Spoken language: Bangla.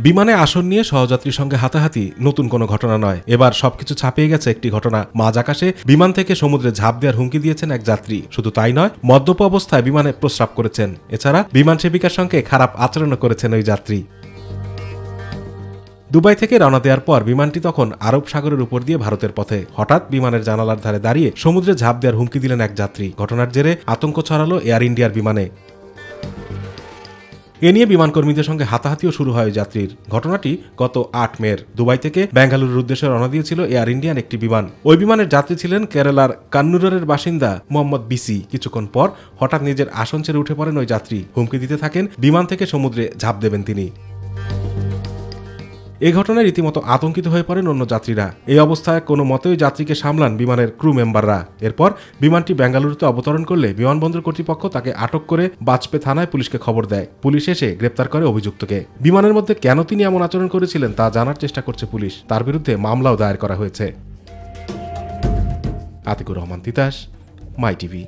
বিমানে আসন নিয়ে সহযাত্রীর সঙ্গে হাতাহাতি নতুন কোনো ঘটনা নয়। এবার সবকিছু ছাপিয়ে গেছে একটি ঘটনা। মাঝ আকাশে বিমান থেকে সমুদ্রে ঝাঁপ দেওয়ার হুমকি দিয়েছেন এক যাত্রী। শুধু তাই নয়, মদ্যপ অবস্থায় বিমানে প্রস্রাব করেছেন। এছাড়া বিমান সেবিকার সঙ্গে খারাপ আচরণও করেছেন ওই যাত্রী। দুবাই থেকে রওনা দেওয়ার পর বিমানটি তখন আরব সাগরের উপর দিয়ে ভারতের পথে। হঠাৎ বিমানের জানালার ধারে দাঁড়িয়ে সমুদ্রে ঝাঁপ দেওয়ার হুমকি দিলেন এক যাত্রী। ঘটনার জেরে আতঙ্ক ছড়ালো এয়ার ইন্ডিয়ার বিমানে। এ নিয়ে বিমানকর্মীদের সঙ্গে হাতাহাতিও শুরু হয় যাত্রীর। ঘটনাটি গত 8 মের দুবাই থেকে বেঙ্গালুরুর উদ্দেশ্যে রওনা দিয়েছিল এয়ার ইন্ডিয়ান একটি বিমান। ওই বিমানের যাত্রী ছিলেন কেরালার কান্নুরের বাসিন্দা মোহাম্মদ বিসি। কিছুক্ষণ পর হঠাৎ নিজের আসন ছেড়ে উঠে পড়েন ওই যাত্রী। হুমকি দিতে থাকেন বিমান থেকে সমুদ্রে ঝাঁপ দেবেন তিনি। এই ঘটনায় রীতিমতো আতঙ্কিত হয়ে পড়েন অন্য যাত্রীরা। এই অবস্থায় কোনো মতেই যাত্রীকে সামলান বিমানের ক্রু মেম্বাররা। এরপর বিমানটি বেঙ্গালুরুতে অবতরণ করলে বিমানবন্দর কর্তৃপক্ষ তাকে আটক করে বাজপে থানায় পুলিশকে খবর দেয়। পুলিশ এসে গ্রেপ্তার করে অভিযুক্তকে। বিমানের মধ্যে কেন তিনি এমন আচরণ করেছিলেন তা জানার চেষ্টা করছে পুলিশ। তার বিরুদ্ধে মামলাও দায়ের করা হয়েছে। আতিকুর রহমান তিতাস, মাই টিভি।